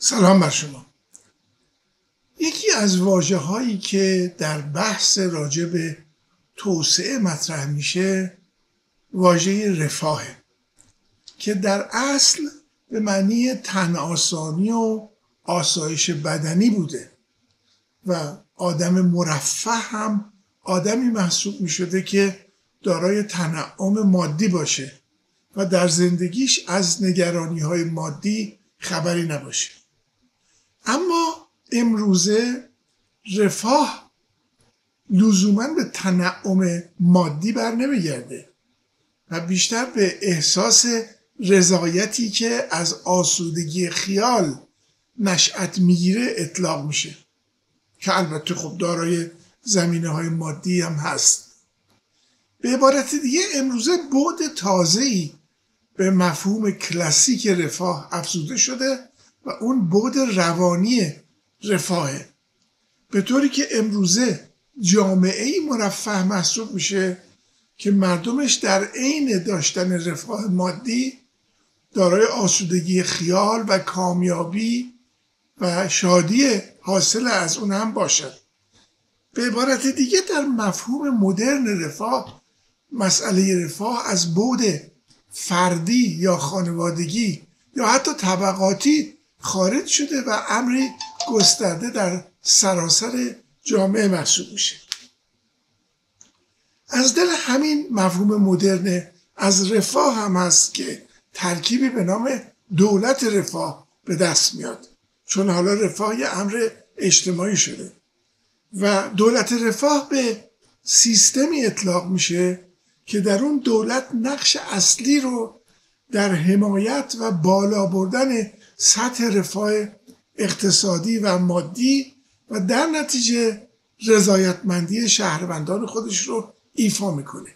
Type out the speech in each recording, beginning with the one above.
سلام بر شما. یکی از واژه‌هایی که در بحث راجع به توسعه مطرح میشه واژه رفاهه که در اصل به معنی تن آسانی و آسایش بدنی بوده و آدم مرفه هم آدمی محسوب می شده که دارای تنعم مادی باشه و در زندگیش از نگرانی‌های مادی خبری نباشه. اما امروزه رفاه لزوماً به تنعم مادی بر نمیگرده و بیشتر به احساس رضایتی که از آسودگی خیال نشأت میگیره اطلاق میشه که البته خب دارای زمینه‌های مادی هم هست. به عبارت دیگه امروزه بعد تازه‌ای به مفهوم کلاسیک رفاه افزوده شده و اون بعد روانی رفاهه، به طوری که امروزه جامعه‌ای مرفه محسوب میشه که مردمش در عین داشتن رفاه مادی دارای آسودگی خیال و کامیابی و شادی حاصل از اون هم باشد. به عبارت دیگه در مفهوم مدرن رفاه مسئله رفاه از بعد فردی یا خانوادگی یا حتی طبقاتی خارج شده و امری گسترده در سراسر جامعه محسوب میشه. از دل همین مفهوم مدرن از رفاه هم هست که ترکیبی به نام دولت رفاه به دست میاد، چون حالا رفاه یه امر اجتماعی شده و دولت رفاه به سیستمی اطلاق میشه که در اون دولت نقش اصلی رو در حمایت و بالا بردن سطح رفاه اقتصادی و مادی و در نتیجه رضایتمندی شهروندان خودش رو ایفا میکنه.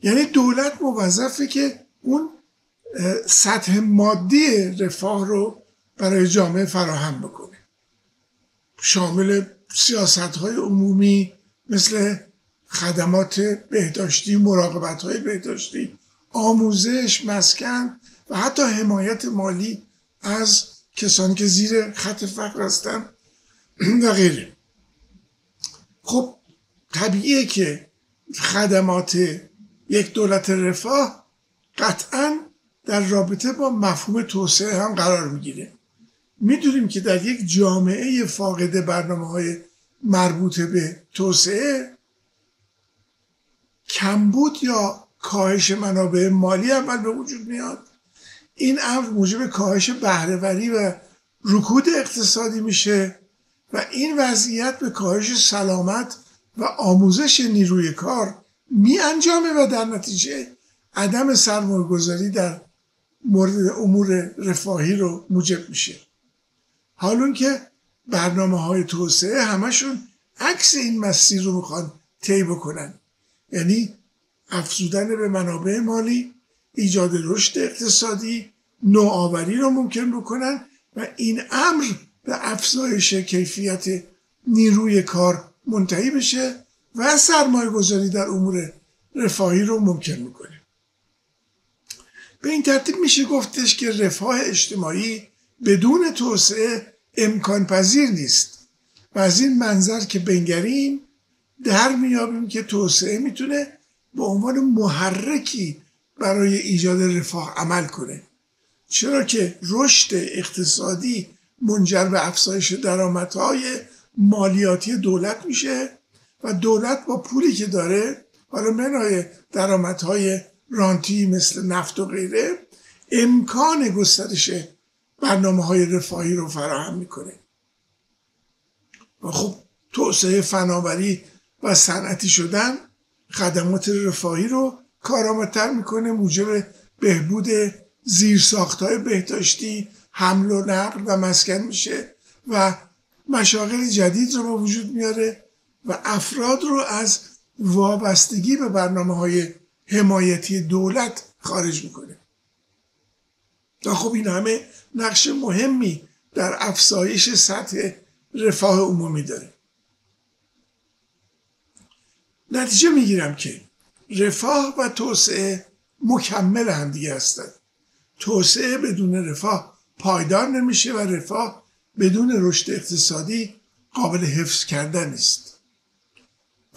یعنی دولت موظفه که اون سطح مادی رفاه رو برای جامعه فراهم بکنه، شامل سیاست‌های عمومی مثل خدمات بهداشتی، مراقبت‌های بهداشتی، آموزش، مسکن و حتی حمایت مالی از کسانی که زیر خط فقر هستن و غیره. خب طبیعیه که خدمات یک دولت رفاه قطعاً در رابطه با مفهوم توسعه هم قرار میگیره. میدونیم که در یک جامعه فاقد برنامه‌های مربوط به توسعه کمبود یا کاهش منابع مالی اول به وجود میاد. این امر موجب کاهش بهره‌وری و رکود اقتصادی میشه و این وضعیت به کاهش سلامت و آموزش نیروی کار می انجامه و در نتیجه عدم سرمایه‌گذاری در مورد امور رفاهی رو موجب میشه. حالون که برنامه‌های توسعه همشون عکس این مسیر رو میخوان طی بکنن، یعنی افزودن به منابع مالی، ایجاد رشد اقتصادی، نوآوری رو ممکن بکنن و این امر به افزایش کیفیت نیروی کار منتهی بشه و سرمایه گذاری در امور رفاهی رو ممکن میکنه. به این ترتیب میشه گفتش که رفاه اجتماعی بدون توسعه امکان پذیر نیست و از این منظر که بنگریم در میابیم که توسعه میتونه به عنوان محرکی برای ایجاد رفاه عمل کنه، چرا که رشد اقتصادی منجر به افزایش درآمدهای مالیاتی دولت میشه و دولت با پولی که داره، حالا منهای درآمدهای رانتی مثل نفت و غیره، امکان گسترش برنامه‌های رفاهی رو فراهم میکنه و خب توسعه فناوری و صنعتی شدن خدمات رفاهی رو کارآمدتر میکنه، موجب بهبود زیرساخت‌های بهداشتی، حمل و نقل و مسکن میشه و مشاغل جدید رو به وجود میاره و افراد رو از وابستگی به برنامه‌های حمایتی دولت خارج میکنه. و خب این همه نقش مهمی در افزایش سطح رفاه عمومی داره. نتیجه میگیرم که رفاه و توسعه مکمل هم دیگه هستند. توسعه بدون رفاه پایدار نمیشه و رفاه بدون رشد اقتصادی قابل حفظ کردن نیست.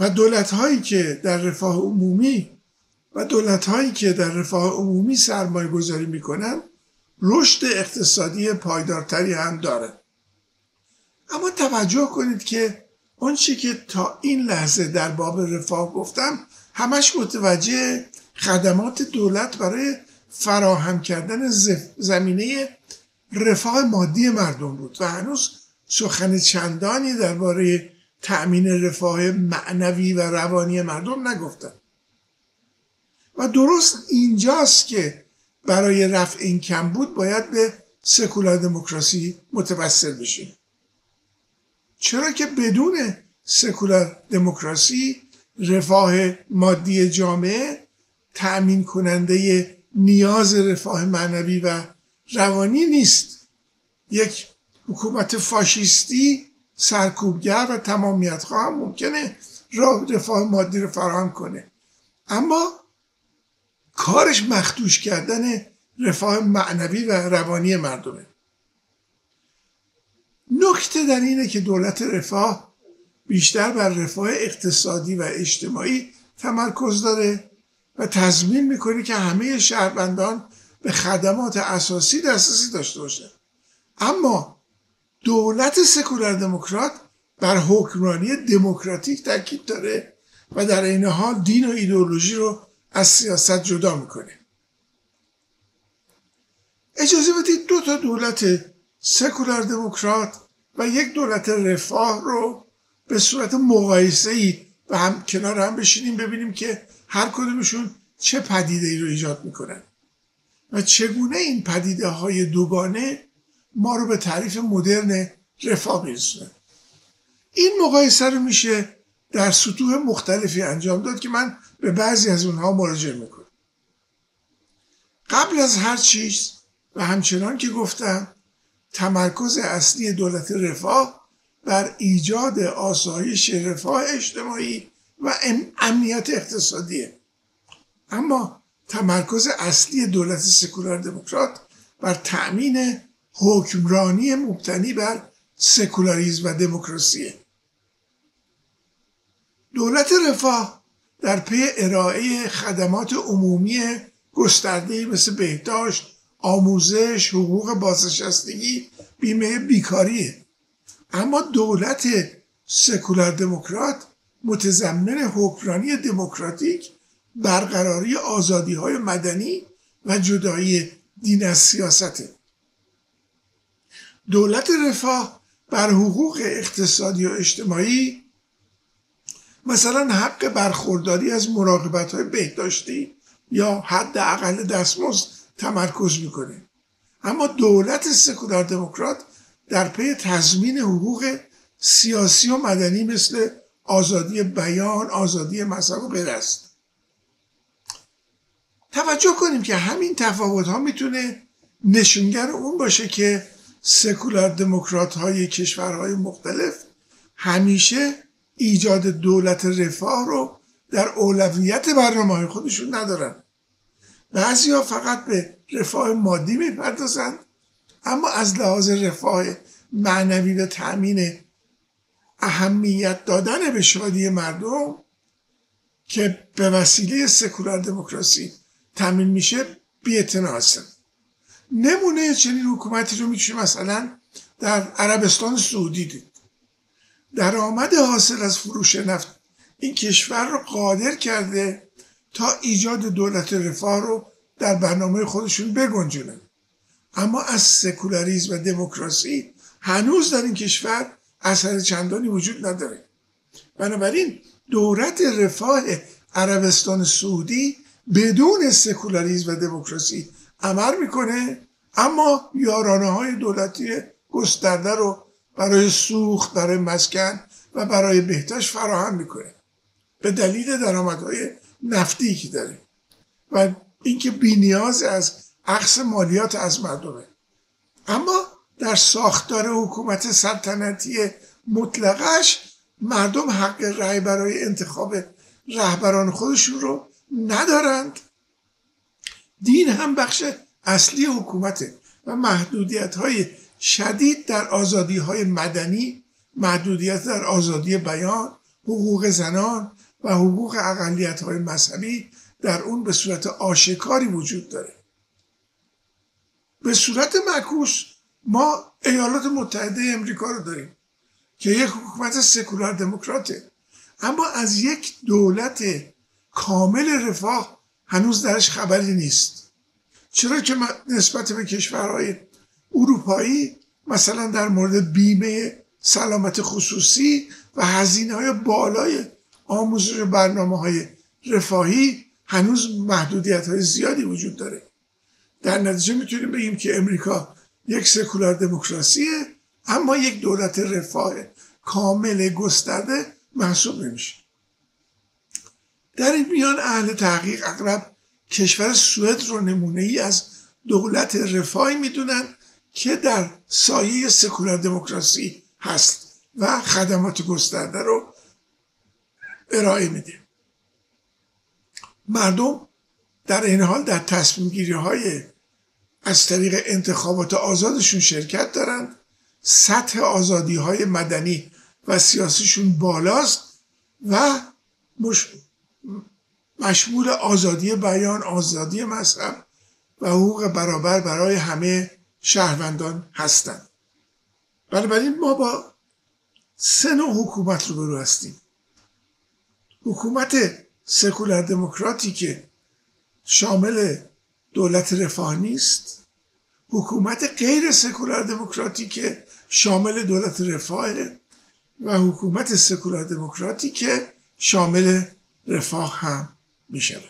و دولت‌هایی که در رفاه عمومی سرمایه گذاری میکنن رشد اقتصادی پایدارتری هم داره. اما توجه کنید که آنچه که تا این لحظه در باب رفاه گفتم همش متوجه خدمات دولت برای فراهم کردن زمینه رفاه مادی مردم بود و هنوز سخن چندانی درباره تأمین رفاه معنوی و روانی مردم نگفتن. و درست اینجاست که برای رفع این کمبود باید به سکولار دموکراسی متوسل بشیم. چرا که بدون سکولار دموکراسی رفاه مادی جامعه تأمین کننده نیاز رفاه معنوی و روانی نیست. یک حکومت فاشیستی سرکوبگر و تمامیت‌خواه هم ممکنه رفاه مادی رو فراهم کنه، اما کارش مخدوش کردن رفاه معنوی و روانی مردمه. نکته در اینه که دولت رفاه بیشتر بر رفاه اقتصادی و اجتماعی تمرکز داره و تضمین میکنه که همه شهروندان به خدمات اساسی دسترسی داشته باشند. اما دولت سکولار دموکرات بر حکمرانی دموکراتیک تاکید داره و در این حال دین و ایدئولوژی رو از سیاست جدا میکنه. اجازه بدید دو تا دولت سکولار دموکرات و یک دولت رفاه رو به صورت مقایسه‌ای و هم کنار هم بشینیم ببینیم که هر کدومشون چه پدیده‌ای رو ایجاد میکنن و چگونه این پدیده های دوگانه ما رو به تعریف مدرن رفاه میرسونه. این مقایسه رو میشه در سطوح مختلفی انجام داد که من به بعضی از اونها مراجعه میکنم. قبل از هر چیز و همچنان که گفتم تمرکز اصلی دولت رفاه بر ایجاد آسایش رفاه اجتماعی و امنیت اقتصادیه، اما تمرکز اصلی دولت سکولار دموکرات بر تأمین حکمرانی مبتنی بر سکولاریسم و دموکراسیه. دولت رفاه در پی ارائه خدمات عمومی گسترده‌ای مثل بهداشت، آموزش، حقوق بازنشستگی، بیمه بیکاریه. اما دولت سکولار دموکرات متضمن حکمرانی دموکراتیک، برقراری آزادی‌های مدنی و جدایی دین از سیاسته. دولت رفاه بر حقوق اقتصادی و اجتماعی مثلا حق برخورداری از مراقبت‌های بهداشتی یا حداقل دستمزد تمرکز میکنه. اما دولت سکولار دموکرات در پی تضمین حقوق سیاسی و مدنی مثل آزادی بیان، آزادی مذهب و غیره است. توجه کنیم که همین تفاوت‌ها میتونه نشانگر اون باشه که سکولار دموکرات های کشورهای مختلف همیشه ایجاد دولت رفاه رو در اولویت برنامه‌های خودشون ندارن. بعضیا فقط به رفاه مادی میپردازند، اما از لحاظ رفاه معنوی و تأمین اهمیت دادن به شادی مردم که به وسیله سکولار دموکراسی تأمین میشه بی‌اعتنا هستند. نمونه چنین حکومتی رو میشه مثلا در عربستان سعودی دید. درآمد حاصل از فروش نفت این کشور رو قادر کرده تا ایجاد دولت رفاه رو در برنامه خودشون بگنجونن، اما از سکولاریسم و دموکراسی هنوز در این کشور اثر چندانی وجود نداره. بنابراین دولت رفاه عربستان سعودی بدون سکولاریسم و دموکراسی عمل میکنه، اما یارانه های دولتی گسترده رو برای سوخت، برای مسکن و برای بهداشت فراهم میکنه به دلیل درآمدهای نفتی که داره و اینکه بی‌نیاز از اخذ مالیات از مردمه. اما در ساختار حکومت سلطنتی مطلقش مردم حق رأی برای انتخاب رهبران خودشون رو ندارند. دین هم بخش اصلی حکومته و محدودیت‌های شدید در آزادی‌های مدنی، محدودیت در آزادی بیان، حقوق زنان و حقوق اقلیت‌های مذهبی در اون به صورت آشکاری وجود داره. به صورت معکوس ما ایالات متحده امریکا رو داریم که یک حکومت سکولار دموکراته، اما از یک دولت کامل رفاه هنوز درش خبری نیست. چرا که نسبت به کشورهای اروپایی مثلا در مورد بیمه سلامت خصوصی و هزینه‌های بالای آموزش و برنامه‌های رفاهی هنوز محدودیت‌های زیادی وجود داره. در نتیجه میتونیم بگیم که امریکا یک سکولار دموکراسیه، اما یک دولت رفاه کامل گسترده محسوب نمیشه. در این میان اهل تحقیق اغلب کشور سوئد رو نمونه‌ای از دولت رفاهی میدونن که در سایه سکولار دموکراسی هست و خدمات گسترده رو ارائه میده. مردم در این حال در تصمیم گیری های از طریق انتخابات آزادشون شرکت دارند، سطح آزادی های مدنی و سیاسیشون بالاست و مشمول آزادی بیان، آزادی مذهب و حقوق برابر برای همه شهروندان هستند. بنابراین ما با 3 نوع حکومت روبرو هستیم. حکومت سکولار دموکراتی که شامل دولت رفاه نیست، حکومت غیر سکولار دموکراتی که شامل دولت رفاهه و حکومت سکولار دموکراتی که شامل رفاه هم میشه.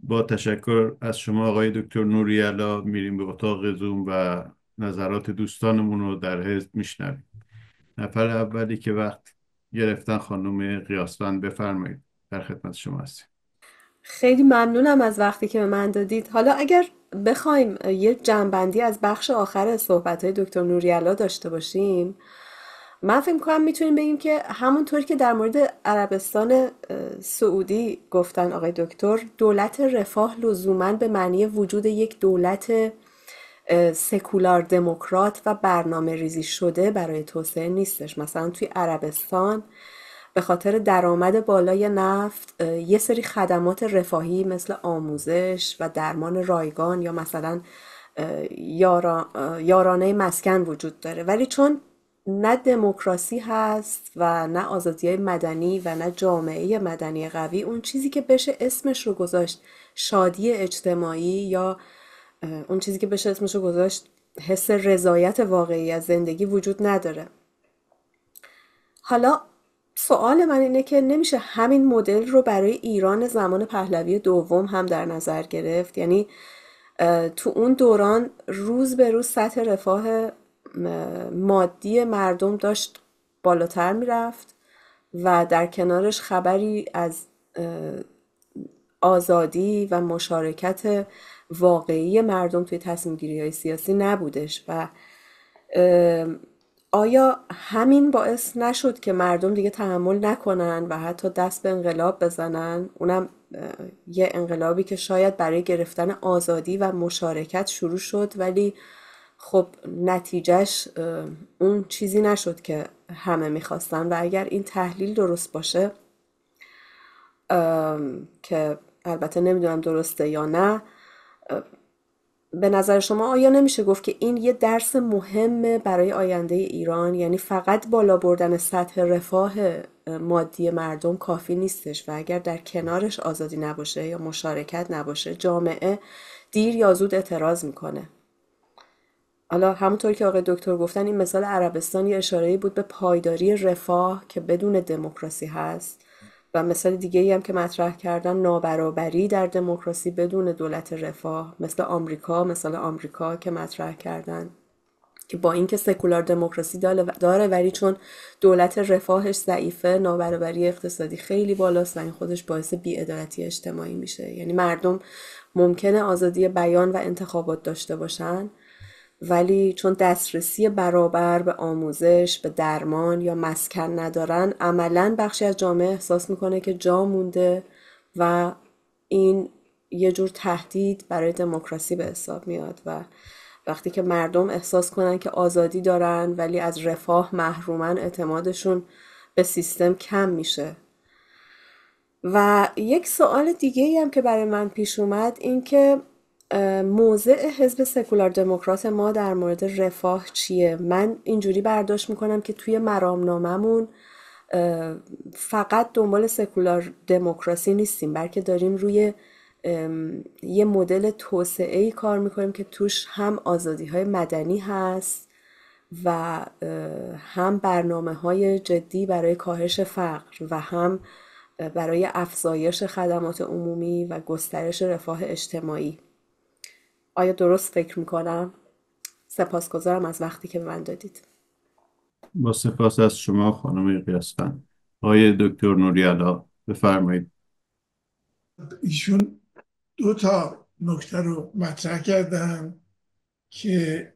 با تشکر از شما آقای دکتر نوری‌علا میریم به اتاق زوم و نظرات دوستانمون رو در حزب میشنویم. نفر اولی که وقت گرفتن خانم قیاسفند، بفرمایید، در خدمت شما هستیم. خیلی ممنونم از وقتی که به من دادید. حالا اگر بخوایم یه جمع‌بندی از بخش آخر صحبت‌های دکتر نوری‌علا داشته باشیم، من فکر می‌کنم میتونیم بگیم که همونطور که در مورد عربستان سعودی گفتن آقای دکتر، دولت رفاه لزوماً به معنی وجود یک دولت سکولار دموکرات و برنامه ریزی شده برای توسعه نیستش. مثلا توی عربستان به خاطر درآمد بالای نفت یه سری خدمات رفاهی مثل آموزش و درمان رایگان یا مثلا یارانه مسکن وجود داره، ولی چون نه دموکراسی هست و نه آزادی مدنی و نه جامعه مدنی قوی، اون چیزی که بشه اسمش رو گذاشت شادی اجتماعی یا اون چیزی که بشه اسمش رو گذاشت حس رضایت واقعی از زندگی وجود نداره. حالا سوال من اینه که نمیشه همین مدل رو برای ایران زمان پهلوی دوم هم در نظر گرفت؟ یعنی تو اون دوران روز به روز سطح رفاه مادی مردم داشت بالاتر میرفت و در کنارش خبری از آزادی و مشارکت واقعی مردم توی تصمیم گیری های سیاسی نبودش. و آیا همین باعث نشد که مردم دیگه تحمل نکنن و حتی دست به انقلاب بزنن؟ اونم یه انقلابی که شاید برای گرفتن آزادی و مشارکت شروع شد، ولی خب نتیجهش اون چیزی نشد که همه میخواستن. و اگر این تحلیل درست باشه، که البته نمیدونم درسته یا نه، به نظر شما آیا نمیشه گفت که این یه درس مهمه برای آینده ایران؟ یعنی فقط بالا بردن سطح رفاه مادی مردم کافی نیستش و اگر در کنارش آزادی نباشه یا مشارکت نباشه، جامعه دیر یا زود اعتراض میکنه. حالا همونطور که آقای دکتر گفتن، این مثال عربستان یه اشاره‌ای بود به پایداری رفاه که بدون دموکراسی هست، و مثال دیگه‌ای هم که مطرح کردن نابرابری در دموکراسی بدون دولت رفاه، مثل آمریکا، مثال آمریکا که مطرح کردن که با اینکه سکولار دموکراسی داره ولی چون دولت رفاهش ضعیفه، نابرابری اقتصادی خیلی بالاست و این خودش باعث بی‌عدالتی اجتماعی میشه. یعنی مردم ممکنه آزادی بیان و انتخابات داشته باشن ولی چون دسترسی برابر به آموزش، به درمان یا مسکن ندارن، عملاً بخشی از جامعه احساس میکنه که جا مونده و این یه جور تهدید برای دموکراسی به حساب میاد و وقتی که مردم احساس کنن که آزادی دارن ولی از رفاه محرومن، اعتمادشون به سیستم کم میشه. و یک سوال دیگه ای هم که برای من پیش اومد این که موضع حزب سکولار دموکرات ما در مورد رفاه چیه؟ من اینجوری برداشت میکنم که توی مرامناممون فقط دنبال سکولار دموکراسی نیستیم، بلکه داریم روی یه مدل توسعه‌ای کار میکنیم که توش هم آزادی‌های مدنی هست و هم برنامه‌های جدی برای کاهش فقر و هم برای افزایش خدمات عمومی و گسترش رفاه اجتماعی. آیا درست فکر میکنم؟ سپاسگزارم از وقتی که به من دادید. با سپاس از شما خانم قیاسفند. آقای دکتر نوری‌علا بفرمایید. ایشون دو تا نکته رو مطرح کردن که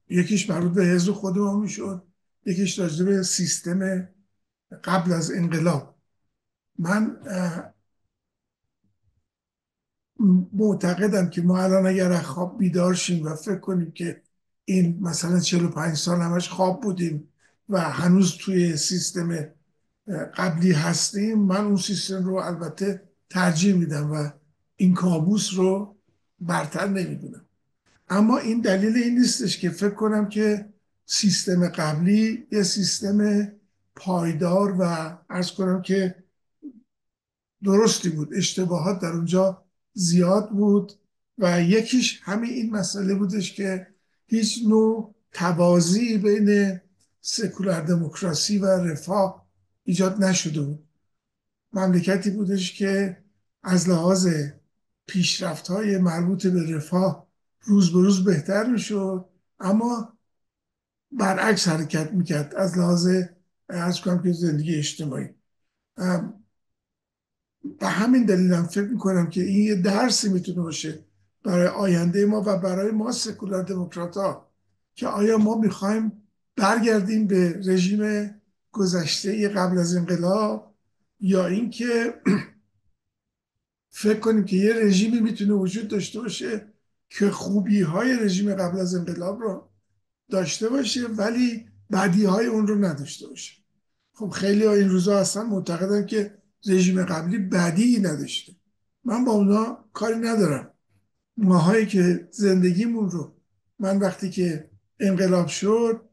یکیش مربوط به حزب خودمون میشد، یکیش راجع به سیستم قبل از انقلاب. من معتقدم که ما الان اگر از خواب بیدار شیم و فکر کنیم که این مثلا 45 سال همش خواب بودیم و هنوز توی سیستم قبلی هستیم، من اون سیستم رو البته ترجیح میدم و این کابوس رو برتر نمیدونم. اما این دلیل این نیستش که فکر کنم که سیستم قبلی یه سیستم پایدار و عرض کنم که درستی بود. اشتباهات در اونجا زیاد بود و یکیش همین این مسئله بودش که هیچ نوع توازی بین سکولار دموکراسی و رفاه ایجاد نشده بود. مملکتی بودش که از لحاظ پیشرفت های مربوط به رفاه روز به روز بهتر میشد، اما برعکس حرکت میکرد از لحاظ از کنم که زندگی اجتماعی. به همین دلیل هم فکر میکنم که این یه درسی میتونه باشه برای آینده ما و برای ما سکولار دموکرات ها، که آیا ما میخوایم برگردیم به رژیم گذشته قبل از انقلاب یا اینکه فکر کنیم که یه رژیمی میتونه وجود داشته باشه که خوبی های رژیم قبل از انقلاب رو داشته باشه ولی بدی های اون رو نداشته باشه. خب خیلی ها این روزا اصلا معتقدن که رژیم قبلی بدی نداشته. من با اونا کاری ندارم. ماهایی که زندگیمون رو، من وقتی که انقلاب شد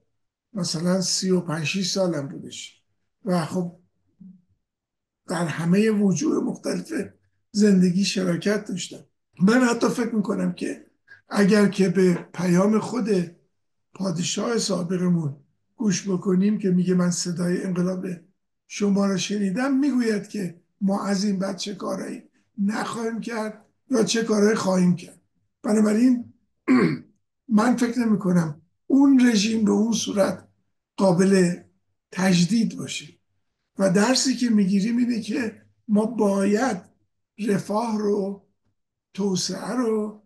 مثلا 35 سالم بودش و خب در همه وجوه مختلف زندگی شراکت داشتم. من حتی فکر میکنم که اگر که به پیام خود پادشاه سابقمون گوش بکنیم که میگه من صدای انقلاب شما را شنیدم، میگوید که ما از این بعد چه کارهایی نخواهیم کرد یا چه کارهایی خواهیم کرد. بنابراین من فکر نمی کنم اون رژیم به اون صورت قابل تجدید باشه و درسی که میگیریم اینه که ما باید رفاه رو، توسعه رو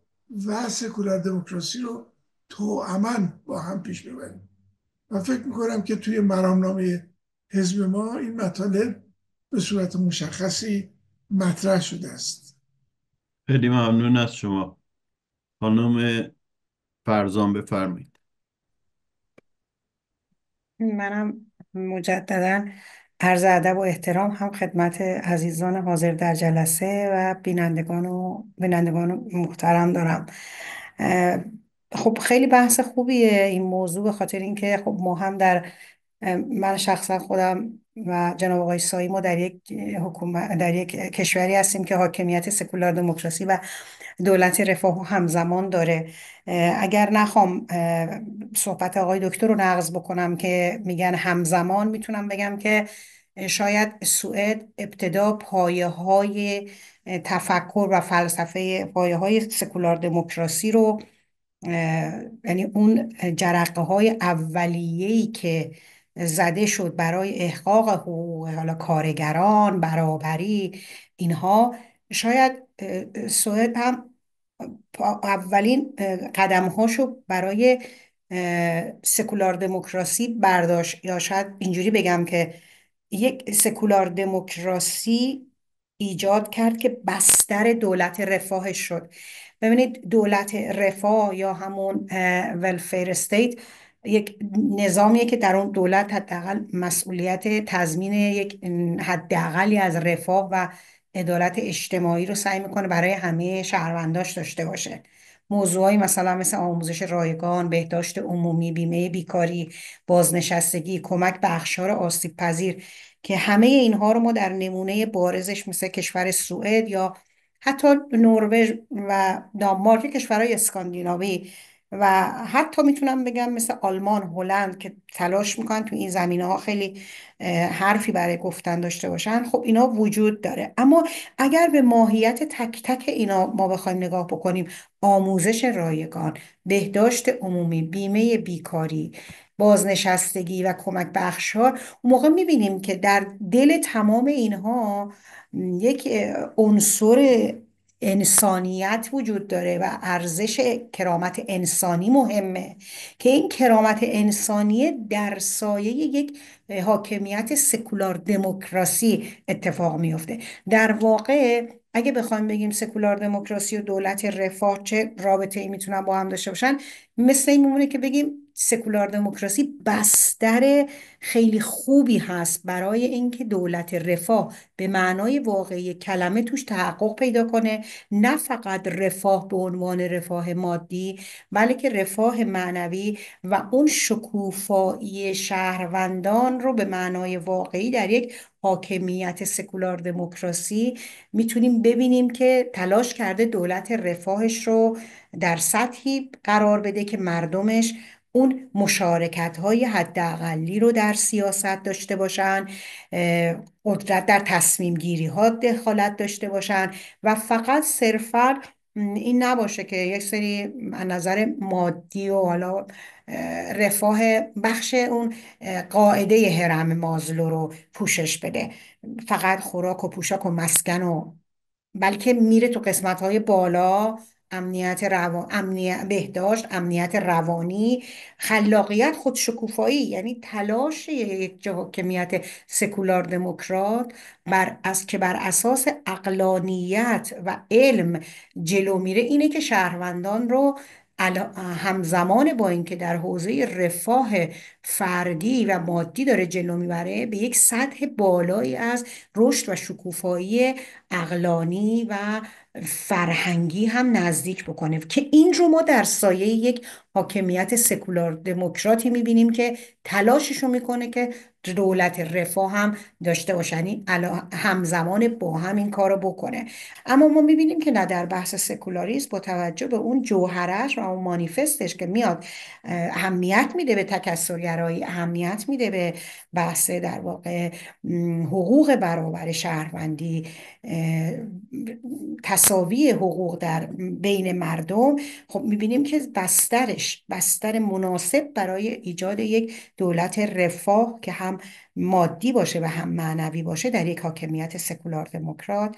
و سکولار دموکراسی رو توأماً با هم پیش ببریم و فکر میکنم که توی مرامنامه حزب ما این مطالب به صورت مشخصی مطرح شده است. خیلی ممنون از شما. خانم فرزان بفرمایید. منم مجددا عرض ادب و احترام هم خدمت عزیزان حاضر در جلسه و بینندگان محترم دارم. خب خیلی بحث خوبیه این موضوع، به خاطر اینکه خب ما هم من شخصا خودم و جناب آقای سایی ما در یک حکومت، در یک کشوری هستیم که حاکمیت سکولار دموکراسی و دولت رفاه همزمان داره. اگر نخوام صحبت آقای دکتر رو نقض بکنم که میگن همزمان، میتونم بگم که شاید سوئد ابتدا پایه های تفکر و فلسفه پایه های سکولار دموکراسی رو، یعنی اون جرقه های اولیه‌ای که زده شد برای احقاق حقوق حالا کارگران، برابری، اینها، شاید سوئد هم اولین قدم هاشو برای سکولار دموکراسی برداشت، یا شاید اینجوری بگم که یک سکولار دموکراسی ایجاد کرد که بستر دولت رفاهش شد. ببینید، دولت رفاه یا همون ولفیر استیت یک نظامیه که در اون دولت حداقل مسئولیت تضمین یک حداقلی از رفاه و عدالت اجتماعی رو سعی میکنه برای همه شهرونداش داشته باشه. موضوعی مثلا مثل آموزش رایگان، بهداشت عمومی، بیمه بیکاری، بازنشستگی، کمک به اقشار آسیب پذیر، که همه اینها رو ما در نمونه بارزش مثل کشور سوئد یا حتی نروژ و دانمارک، کشورهای اسکاندیناوی، و حتی میتونم بگم مثل آلمان، هلند، که تلاش میکنن تو این زمینه ها خیلی حرفی برای گفتن داشته باشن. خب اینا وجود داره، اما اگر به ماهیت تک تک اینا ما بخوایم نگاه بکنیم، آموزش رایگان، بهداشت عمومی، بیمه بیکاری، بازنشستگی و کمک به اقشار، اون موقع میبینیم که در دل تمام اینها یک عنصر انسانیت وجود داره و ارزش کرامت انسانی مهمه، که این کرامت انسانی در سایه یک حاکمیت سکولار دموکراسی اتفاق میفته. در واقع اگه بخوایم بگیم سکولار دموکراسی و دولت رفاه چه رابطه ای میتونن با هم داشته باشن، مثل این میمونه که بگیم سکولار دموکراسی بستر خیلی خوبی هست برای اینکه دولت رفاه به معنای واقعی کلمه توش تحقق پیدا کنه. نه فقط رفاه به عنوان رفاه مادی، بلکه رفاه معنوی و اون شکوفایی شهروندان رو به معنای واقعی در یک حاکمیت سکولار دموکراسی میتونیم ببینیم که تلاش کرده دولت رفاهش رو در سطحی قرار بده که مردمش اون مشارکت های حداقلی رو در سیاست داشته باشن، قدرت در تصمیم گیری ها دخالت داشته باشن، و فقط صرفا این نباشه که یک سری از نظر مادی و حالا رفاه بخش اون قاعده هرم مازلو رو پوشش بده، فقط خوراک و پوشاک و مسکن، و بلکه میره تو قسمت های بالا، بهداشت، امنیت روانی، خلاقیت، خودشکوفایی. یعنی تلاش یک حاکمیت سکولار دموکرات که بر اساس عقلانیت و علم جلو میره، اینه که شهروندان رو همزمان با اینکه در حوزه رفاه فردی و مادی داره جلو میبره، به یک سطح بالایی از رشد و شکوفایی عقلانی و فرهنگی هم نزدیک بکنه، که این رو ما در سایه یک حاکمیت سکولار دموکراتی میبینیم که تلاششو میکنه که دولت رفاه هم داشته باشه، یعنی همزمان با هم این کارو بکنه. اما ما میبینیم که نه، در بحث سکولاریسم با توجه به اون جوهرش و اون مانیفستش که میاد اهمیت میده به تکثرگرایی، اهمیت میده به بحث در واقع حقوق برابر شهروندی، تساوی حقوق در بین مردم، خب میبینیم که بستر مناسب برای ایجاد یک دولت رفاه که هم مادی باشه و هم معنوی باشه در یک حاکمیت سکولار دموکرات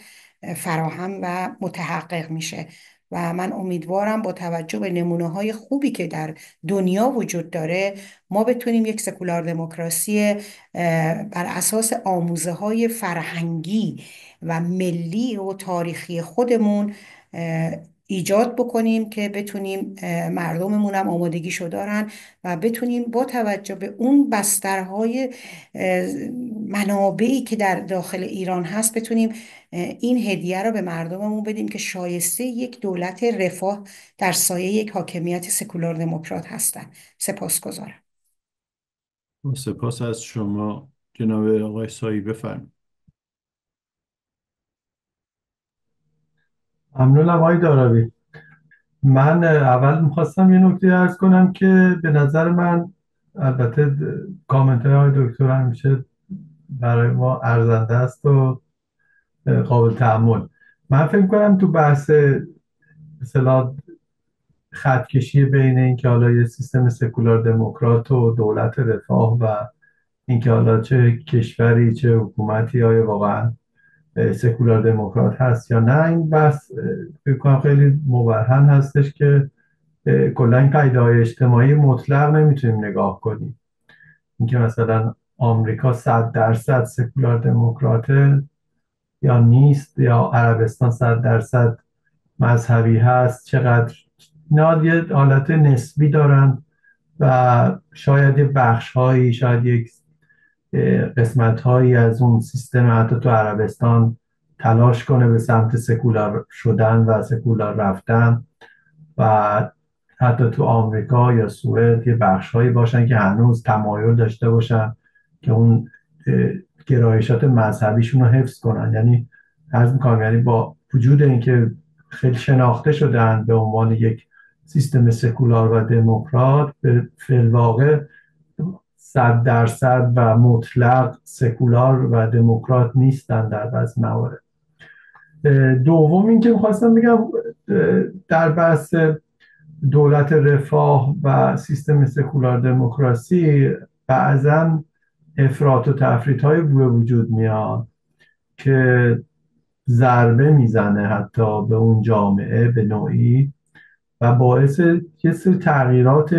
فراهم و متحقق میشه. و من امیدوارم با توجه به نمونه های خوبی که در دنیا وجود داره، ما بتونیم یک سکولار دموکراسی بر اساس آموزه های فرهنگی و ملی و تاریخی خودمون ایجاد بکنیم که بتونیم مردممون هم آمادگیشو دارن و بتونیم با توجه به اون بسترهای منابعی که در داخل ایران هست، بتونیم این هدیه رو به مردممون بدیم که شایسته یک دولت رفاه در سایه یک حاکمیت سکولار دموکرات هستن. سپاسگزارم. سپاس از شما جناب آقای سایی، بفرمایید. ممنونم آقای داراوی. من اول میخواستم یه نکته عرض کنم که به نظر من، البته کامنت های دکتر همیشه برای ما ارزنده است و قابل تأمل. من فکر کنم تو بحث مثلا خطکشی بین اینکه حالا یه سیستم سکولار دموکرات و دولت رفاه و اینکه حالا چه کشوری چه حکومتی های واقعا سکولار دموکرات هست یا نه. این بحث فکر کنم خیلی مبرهن هستش که کلا این پدیده‌های اجتماعی مطلق نمیتونیم نگاه کنیم. اینکه مثلا آمریکا 100% سکولار دموکراته یا نیست، یا عربستان 100% مذهبی هست، چقدر اینا یه حالت نسبی دارن و شاید یه بخش هایی، شاید یک قسمت هایی از اون سیستم حتی تو عربستان تلاش کنه به سمت سکولار شدن و سکولار رفتن، و حتی تو آمریکا یا سوئد یه بخش هایی باشن که هنوز تمایل داشته باشن که اون گرایشات مذهبیشون رو حفظ کنن. یعنی عرض میکنم، یعنی با وجود اینکه خیلی شناخته شدن به عنوان یک سیستم سکولار و دموکرات، به فی‌الواقع 100% و مطلق سکولار و دموکرات نیستن در بعضی موارد. دوم این که میخواستم بگم در بحث دولت رفاه و سیستم سکولار دموکراسی بعضا افراط و تفریط های به وجود میاد که ضربه میزنه حتی به اون جامعه به نوعی و باعث یه سری تغییرات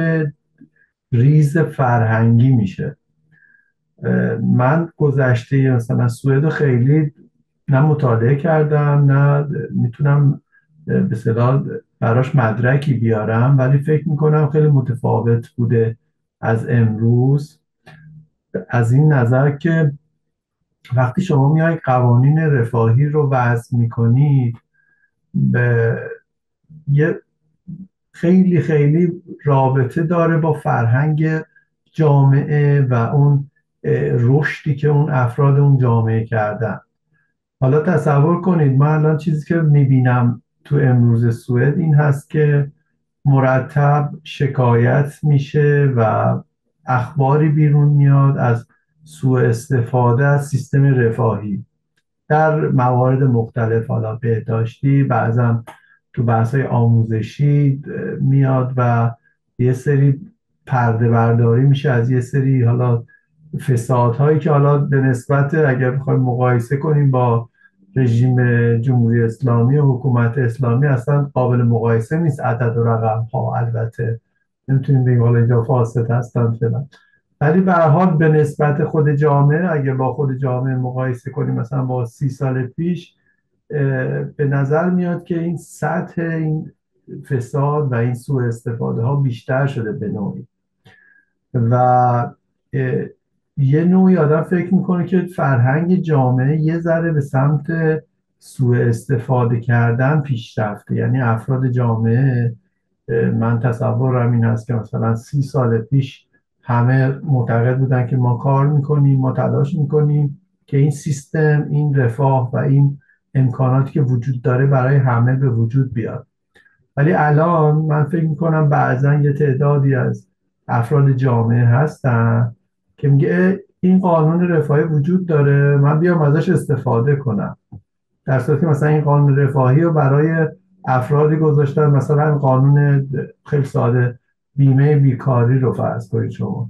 ریز فرهنگی میشه. من گذشته مثلا سوئد خیلی نه مطالعه کردم نه میتونم به اصطلاح براش مدرکی بیارم، ولی فکر میکنم خیلی متفاوت بوده از امروز، از این نظر که وقتی شما میای قوانین رفاهی رو وضع میکنید، به یه خیلی خیلی رابطه داره با فرهنگ جامعه و اون رشدی که اون افراد اون جامعه کردن. حالا تصور کنید من الان چیزی که میبینم تو امروز سوئد این هست که مرتب شکایت میشه و اخباری بیرون میاد از سوء استفاده از سیستم رفاهی در موارد مختلف، حالا بهداشتی، بعضا تو بحث‌های آموزشی میاد و یه سری پرده برداری میشه از یه سری حالا فسادهایی که حالا به نسبت اگر بخوایم مقایسه کنیم با رژیم جمهوری اسلامی و حکومت اسلامی اصلا قابل مقایسه نیست. عدد و رقم ها البته نمیتونیم بگیم حالا اینجا فاسد هستن فلان، ولی به هر حال به نسبت خود جامعه اگر با خود جامعه مقایسه کنیم مثلا با 30 سال پیش، به نظر میاد که این سطح این فساد و این سوء استفاده ها بیشتر شده به نوعی و یه نوعی آدم فکر میکنه که فرهنگ جامعه یه ذره به سمت سوء استفاده کردن پیش رفته. یعنی افراد جامعه، من تصورم این هست که مثلا 30 سال پیش همه معتقد بودن که ما کار میکنیم، ما تلاش میکنیم که این سیستم، این رفاه و این امکاناتی که وجود داره برای همه به وجود بیاد. ولی الان من فکر میکنم بعضا یه تعدادی از افراد جامعه هستن که میگه این قانون رفاهی وجود داره، من بیام ازش استفاده کنم، در صورتی که مثلا این قانون رفاهی رو برای افرادی گذاشتن، مثلا قانون خیلی ساده بیمه بیکاری رو فرض کنید شما.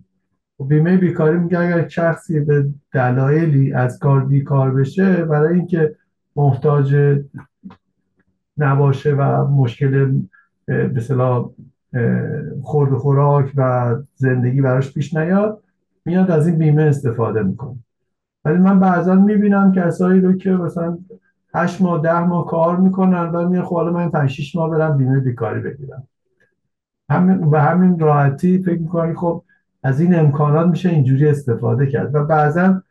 بیمه بیکاری میگه اگر شخصی به دلایلی از کار بیکار بشه، برای اینکه محتاج نباشه و مشکل به اصطلاح خورد و خوراک و زندگی براش پیش نیاد، میاد از این بیمه استفاده میکنه. ولی من بعضا میبینم کسایی رو که مثلا 8 ماه 10 ماه کار میکنن و میگن خب حالا من 5-6 ماه برم بیمه بیکاری بگیرم. همین راحتی فکر میکنم خب از این امکانات میشه اینجوری استفاده کرد. و بعضا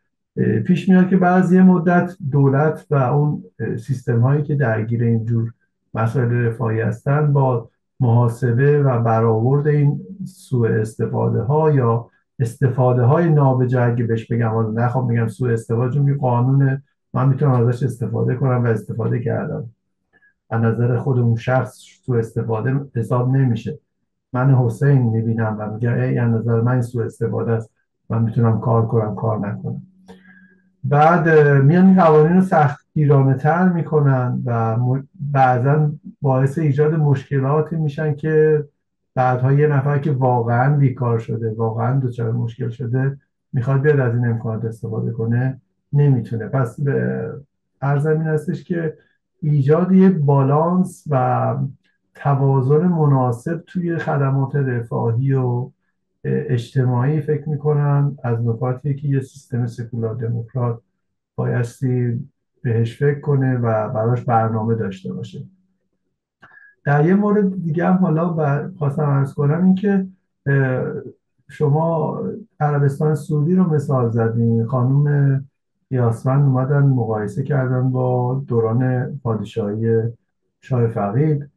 پیش میاد که بعضی مدت دولت و اون سیستم هایی که درگیر اینجور مسائل رفاهی هستن با محاسبه و برآورد این سوء استفاده ها یا استفاده های نابجا، اگه بهش بگم، نه خب میگم سوء استفاده چون قانون من میتونم ازش استفاده کنم و استفاده کردم، از نظر خود اون شخص سوء استفاده حساب نمیشه. من حسین میبینم و میگم ای از نظر من این سوء استفاده است، من میتونم کار کنم کار نکنم. بعد میان این قوانین رو سختگیرانه تر میکنن و بعضا باعث ایجاد مشکلاتی میشن که بعدها یه نفر که واقعا بیکار شده، واقعا دچار مشکل شده، میخواد بیاد از این امکانات استفاده کنه، نمیتونه. پس ارزم این هستش که ایجاد یک بالانس و توازن مناسب توی خدمات رفاهی و اجتماعی فکر میکنم از نکاتی که یه سیستم سکولار دموکرات بایستی بهش فکر کنه و براش برنامه داشته باشه. در یه مورد دیگه هم حالا خواستم عرض کنم این که شما عربستان سعودی رو مثال زدین. خانم یاسمن اومدن مقایسه کردن با دوران پادشاهی شاه فقید.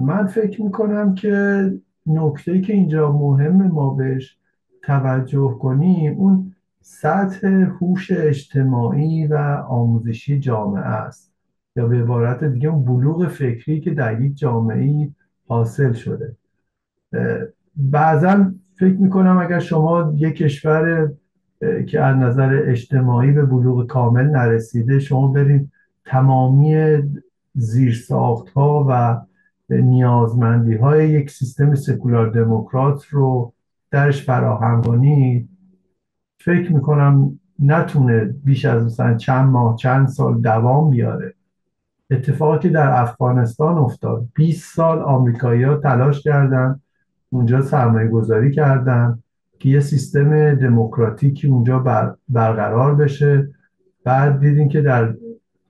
من فکر میکنم که نکته که اینجا مهم ما بهش توجه کنیم اون سطح هوش اجتماعی و آموزشی جامعه است، یا به عبارت دیگه اون بلوغ فکری که در یک جامعه حاصل شده. بعضا فکر میکنم اگر شما یک کشور که از نظر اجتماعی به بلوغ کامل نرسیده شما برید تمامی زیرساخت ها و نیازمندی های یک سیستم سکولار دموکرات رو درش فراهم کنید، فکر میکنم نتونه بیش از مثلا چند ماه چند سال دوام بیاره. اتفاقی که در افغانستان افتاد، 20 سال آمریکایی‌ها تلاش کردن اونجا سرمایه گذاری کردن که یه سیستم دموکراتیکی اونجا برقرار بشه. بعد دیدین که در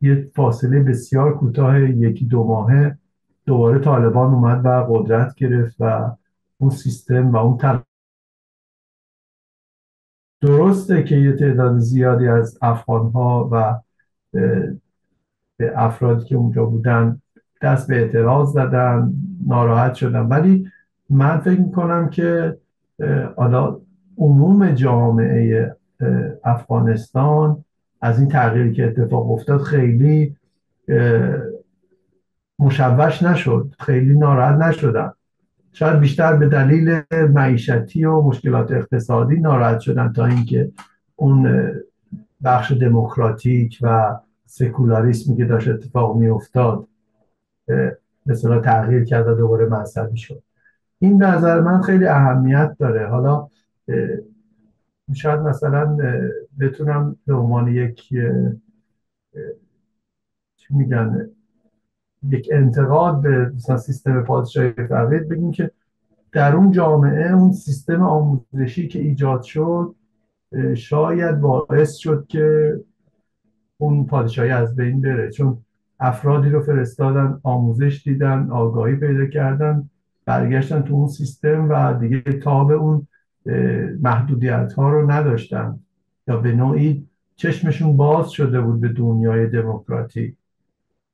یه فاصله بسیار کوتاه یکی دو ماهه دوباره طالبان اومد و قدرت گرفت و اون سیستم و اون درسته که یه تعداد زیادی از افغانها و افرادی که اونجا بودن دست به اعتراض زدن، ناراحت شدن، ولی من فکر میکنم که حالا عموم جامعه افغانستان از این تغییری که اتفاق افتاد خیلی مشوش نشد، خیلی ناراحت نشدن. شاید بیشتر به دلیل معیشتی و مشکلات اقتصادی ناراحت شدن تا اینکه اون بخش دموکراتیک و سکولاریسمی که داشت اتفاق می افتاد مثلا تغییر کرد و دوباره مذهبی شد. این به نظر من خیلی اهمیت داره. حالا شاید مثلا بتونم به عنوان یک چی میگن یک انتقاد به مثلا سیستم پادشاهی فقید بگیم که در اون جامعه اون سیستم آموزشی که ایجاد شد شاید باعث شد که اون پادشاهی از بین بره، چون افرادی رو فرستادن آموزش دیدن، آگاهی پیدا کردن، برگشتن تو اون سیستم و دیگه تاب اون محدودیت ها رو نداشتن یا به نوعی چشمشون باز شده بود به دنیای دموکراتیک.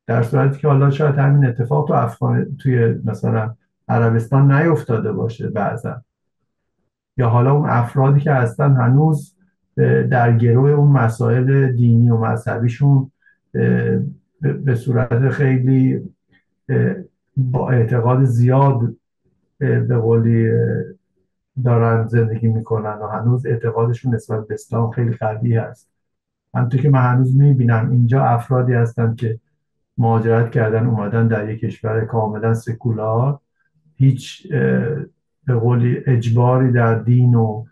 در صورتی که حالا شاید همین اتفاق توی مثلا عربستان نیفتاده باشه بعضا، یا حالا اون افرادی که هستن هنوز در گروه اون مسائل دینی و مذهبیشون به صورت خیلی با اعتقاد زیاد به قولی دارن زندگی میکنن و هنوز اعتقادشون نسبت به اسلام خیلی قوی هست. همونطور که من هنوز میبینم اینجا افرادی هستن که مهاجرت کردن اومدن در یک کشور کاملا سکولار، هیچ به قولی اجباری در دین و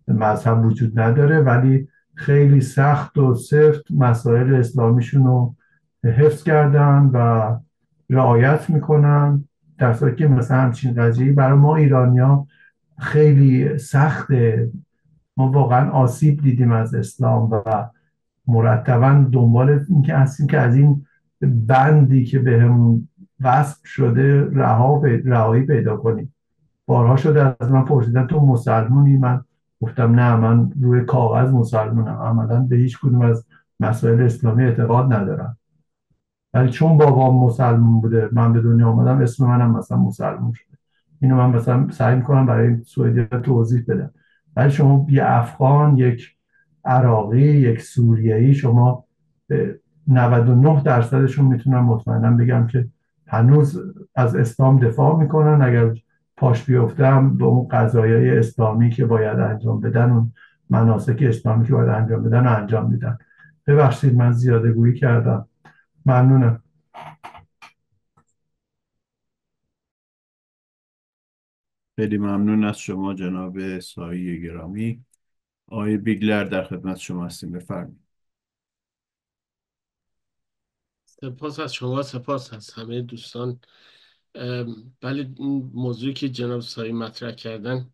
مذهب وجود نداره، ولی خیلی سخت و سفت مسائل اسلامیشون رو حفظ کردن و رعایت میکنن، در صورتی که مثلا همچین قضیه‌ای برای ما ایرانیا خیلی سخته. ما واقعا آسیب دیدیم از اسلام و مرتبا دنبال این که هستیم که از این بندی که بهمون وصف شده رهایی پیدا کنیم. بارها شده از من پرسیدن تو مسلمونی؟ من گفتم نه، من روی کاغذ مسلمونم، عملا به هیچ کدوم از مسائل اسلامی اعتقاد ندارم، ولی چون بابام مسلمون بوده من به دنیا آمدم اسم منم مثلا مسلمون شده. اینو من مثلا سعی میکنم برای سوئدی توضیح بدم. ولی شما یه افغان، یک عراقی، یک سوریایی، شما 99% میتونم مطمئنا بگم که هنوز از اسلام دفاع میکنن. اگر پاش بیفتم به اون قضایای اسلامی که باید انجام بدن، اون مناسک اسلامی که باید انجام بدن و انجام میدن. ببخشید من زیاده گویی کردم. ممنونم. خیلی ممنون از شما جناب سایی گرامی. آقای بیگلر در خدمت شما هستیم، بفرمایید. سپاس از شما، سپاس از همه دوستان. ولی این موضوعی که جناب سایی مطرح کردن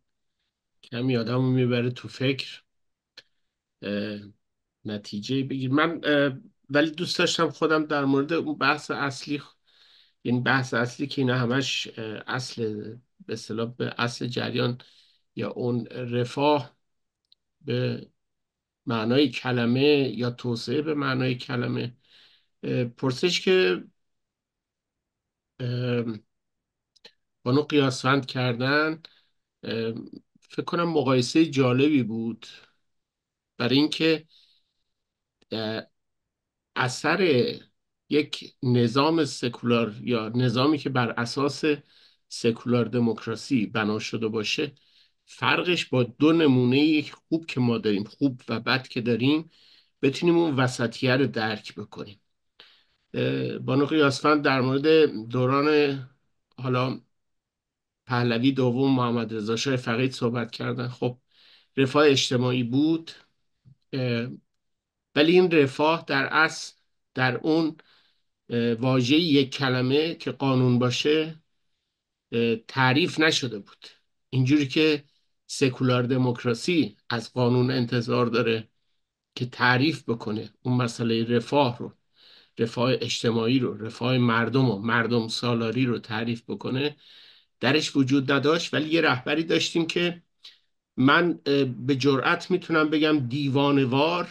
کمی آدم رو میبره تو فکر، نتیجه بگیر. من ولی دوست داشتم خودم در مورد اون بحث اصلی، یعنی بحث اصلی که اینا همش اصل، به اصطلاح به اصل جریان یا اون رفاه به معنای کلمه یا توسعه به معنای کلمه، پرسش که بانو قیاسفند کردن، فکر کنم مقایسه جالبی بود برای اینکه اثر یک نظام سکولار یا نظامی که بر اساس سکولار دموکراسی بنا شده باشه، فرقش با دو نمونه خوب که ما داریم، خوب و بد که داریم، بتونیم اون وسطیه رو درک بکنیم. بانو قیاسفند در مورد دوران حالا پهلوی دوم محمد رضا شاه فقید صحبت کردن. خب رفاه اجتماعی بود، ولی این رفاه در اصل در اون واژه یک کلمه که قانون باشه تعریف نشده بود. اینجوری که سکولار دموکراسی از قانون انتظار داره که تعریف بکنه اون مسئله رفاه رو، رفاه اجتماعی رو، رفاه مردم و مردم سالاری رو تعریف بکنه، درش وجود نداشت. ولی یه رهبری داشتیم که من به جرئت میتونم بگم دیوانوار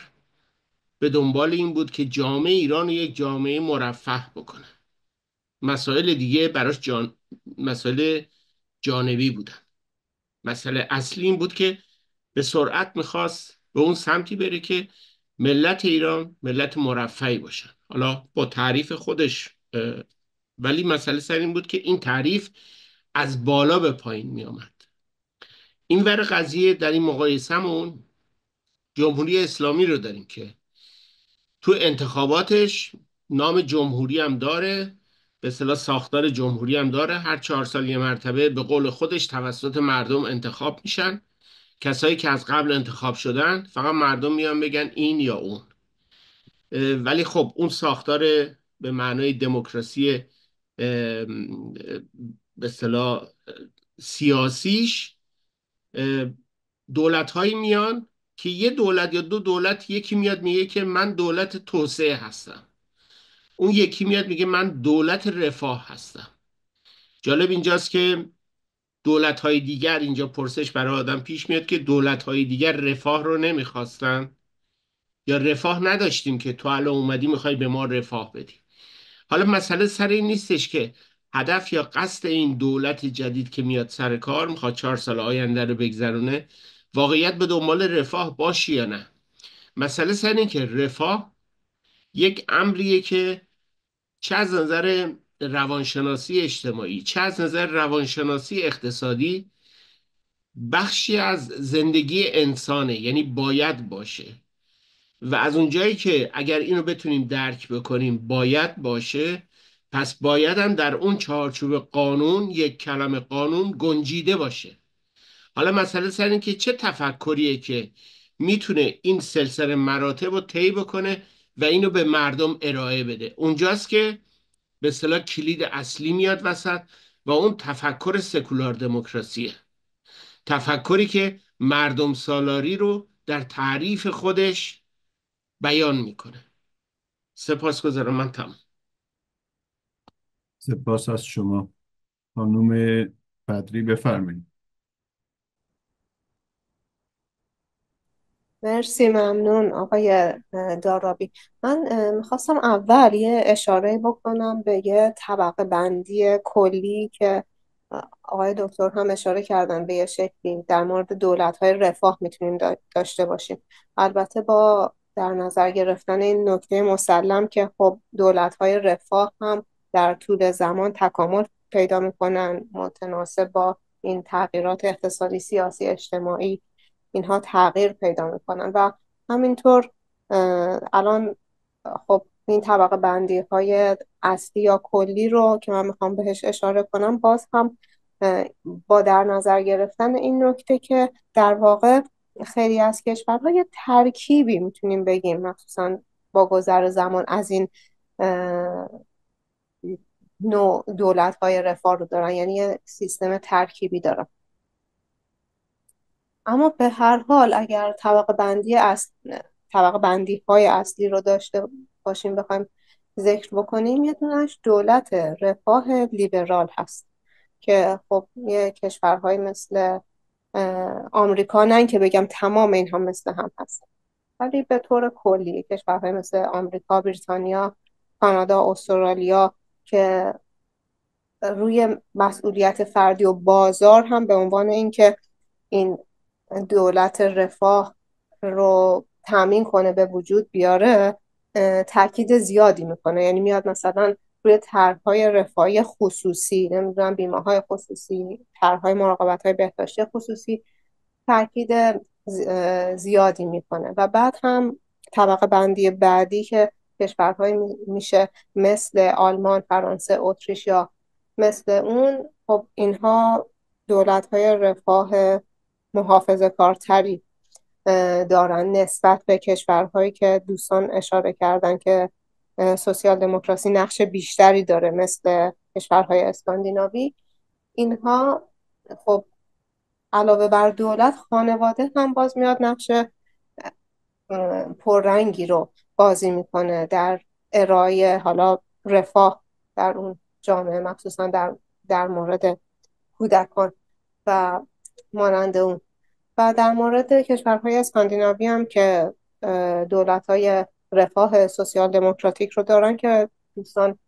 به دنبال این بود که جامعه ایران رو یک جامعه مرفه بکنه. مسائل دیگه براش مسائل جانبی بودن. مسئله اصلی این بود که به سرعت میخواست به اون سمتی بره که ملت ایران ملت مرفهی باشن، حالا با تعریف خودش. ولی مسئله سر این بود که این تعریف از بالا به پایین میآمد. این ور قضیه در این مقایسمون جمهوری اسلامی رو داریم که تو انتخاباتش نام جمهوری هم داره، به اصطلاح ساختار جمهوری هم داره، هر 4 سال یه مرتبه به قول خودش توسط مردم انتخاب میشن. کسایی که از قبل انتخاب شدن فقط مردم میان بگن این یا اون. ولی خب اون ساختار به معنای دموکراسی به اصطلاح سیاسیش، دولت هایی میان که یه دولت یا دو دولت، یکی میاد میگه که من دولت توسعه هستم، اون یکی میاد میگه من دولت رفاه هستم. جالب اینجاست که دولت های دیگر، اینجا پرسش برای آدم پیش میاد که دولت های دیگر رفاه رو نمیخواستن یا رفاه نداشتیم که تو الان اومدی میخوای به ما رفاه بدی. حالا مسئله سر این نیستش که هدف یا قصد این دولت جدید که میاد سر کار میخواد 4 سال آینده رو بگذرونه واقعیت به دنبال رفاه باشی یا نه. مسئله سر این که رفاه یک امریه که چه از نظر روانشناسی اجتماعی چه از نظر روانشناسی اقتصادی بخشی از زندگی انسانه، یعنی باید باشه. و از اونجایی که اگر اینو بتونیم درک بکنیم باید باشه، پس باید هم در اون چارچوب قانون، یک کلمه قانون، گنجیده باشه. حالا مسئله سر این که چه تفکریه که میتونه این سلسله مراتب رو طی بکنه و اینو به مردم ارائه بده. اونجاست که به اصطلاح کلید اصلی میاد وسط و اون تفکر سکولار دموکراسیه، تفکری که مردم سالاری رو در تعریف خودش بیان میکنه. سپاسگزارم، من تمام. سپاس از شما. خانوم بدری بفرمایید. مرسی، ممنون آقای دارابی. من میخواستم اول یه اشاره بکنم به یه طبقه بندی کلی که آقای دکتر هم اشاره کردن به یه شکلی در مورد دولت‌های رفاه میتونیم داشته باشیم، البته با در نظر گرفتن این نکته مسلم که خب دولت‌های رفاه هم در طول زمان تکامل پیدا میکنن، متناسب با این تغییرات اقتصادی، سیاسی، اجتماعی، اینها تغییر پیدا میکنن. و همینطور الان خب این طبقه بندی های اصلی یا کلی رو که من میخوام بهش اشاره کنم، باز هم با در نظر گرفتن این نکته که در واقع خیلی از کشورها یه ترکیبی میتونیم بگیم، مخصوصا با گذر زمان از این نوع دولت‌های رفاه رو دارن، یعنی یه سیستم ترکیبی دارن. اما به هر حال اگر طبقه بندی های اصلی رو داشته باشیم، بخوایم ذکر بکنیم، یه دونش دولت رفاه لیبرال هست که خب یه کشورهای مثل آمریکا، نه اینکه بگم تمام اینها مثل هم هست، ولی به طور کلی کشورهای مثل آمریکا، بریتانیا، کانادا، استرالیا که روی مسئولیت فردی و بازار هم به عنوان اینکه این دولت رفاه رو تامین کنه، به وجود بیاره، تاکید زیادی میکنه. یعنی میاد مثلا روی طرحهای رفاهی خصوصی، نمیدونم بیمه‌های خصوصی، طرحهای مراقبت‌های بهداشتی خصوصی، تاکید زیادی میکنه. و بعد هم طبقه بندی بعدی که کشورهای میشه مثل آلمان، فرانسه، اتریش یا مثل اون، خب اینها دولت‌های رفاه محافظه کارتری دارن نسبت به کشورهایی که دوستان اشاره کردن که سوسیال دموکراسی نقش بیشتری داره، مثل کشورهای اسکاندیناوی. اینها خب علاوه بر دولت، خانواده هم باز میاد نقش پررنگی رو بازی میکنه در ارائه حالا رفاه در اون جامعه، مخصوصا در مورد کودکان و مانند اون. و در مورد کشورهای اسکاندیناوی هم که دولت‌های رفاه سوسیال دموکراتیک رو دارن که دوستان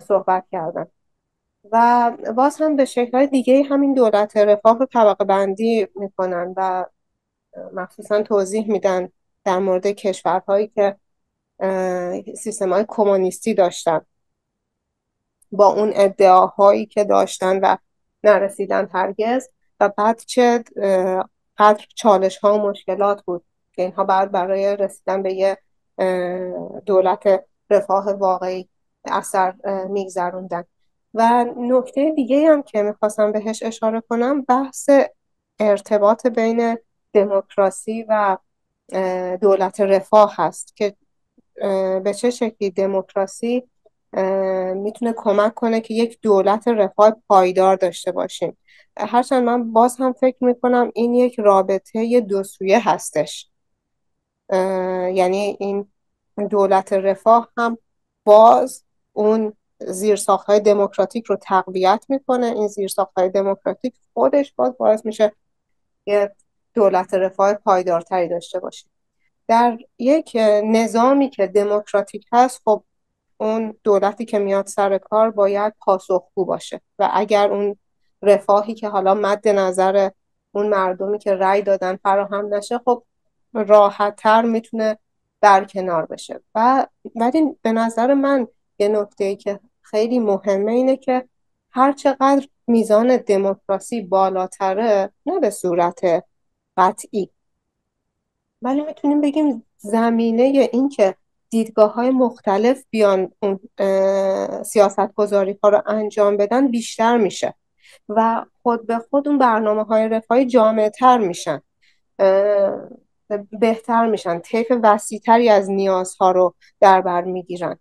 صحبت کردن. و باز هم به شکل‌های دیگه همین دولت رفاه رو طبقه بندی میکنن و مخصوصا توضیح میدن در مورد کشورهایی که سیستم‌های کمونیستی داشتن، با اون ادعاهایی که داشتن و نرسیدن هرگز، و بعد چه قدر چالش ها و مشکلات بود که اینها بعد برای رسیدن به یه دولت رفاه واقعی اثر میگذروندن. و نکته دیگه هم که میخواستم بهش اشاره کنم، بحث ارتباط بین دموکراسی و دولت رفاه هست که به چه شکلی دموکراسی میتونه کمک کنه که یک دولت رفاه پایدار داشته باشیم. هرچند من باز هم فکر میکنم این یک رابطه دو سویه هستش. یعنی این دولت رفاه هم باز اون زیرساخت‌های دموکراتیک رو تقویت میکنه. این زیرساخت‌های دموکراتیک خودش باعث میشه یه دولت رفاه پایدارتری داشته باشیم. در یک نظامی که دموکراتیک هست، خب اون دولتی که میاد سر کار باید پاسخگو باشه و اگر اون رفاهی که حالا مد نظر اون مردمی که رأی دادن فراهم نشه، خب راحت‌تر میتونه برکنار بشه. ولی به نظر من یه نکته‌ای که خیلی مهمه اینه که هر چقدر میزان دموکراسی بالاتره، نه به صورت قطعی، ولی میتونیم بگیم زمینه این که دیدگاه‌های مختلف بیان اون سیاست‌گذاری ها رو انجام بدن بیشتر میشه و خود به خود اون برنامه‌های رفاهی جامع‌تر میشن، بهتر میشن، طیف وسیع‌تری از نیازها رو در بر میگیرن.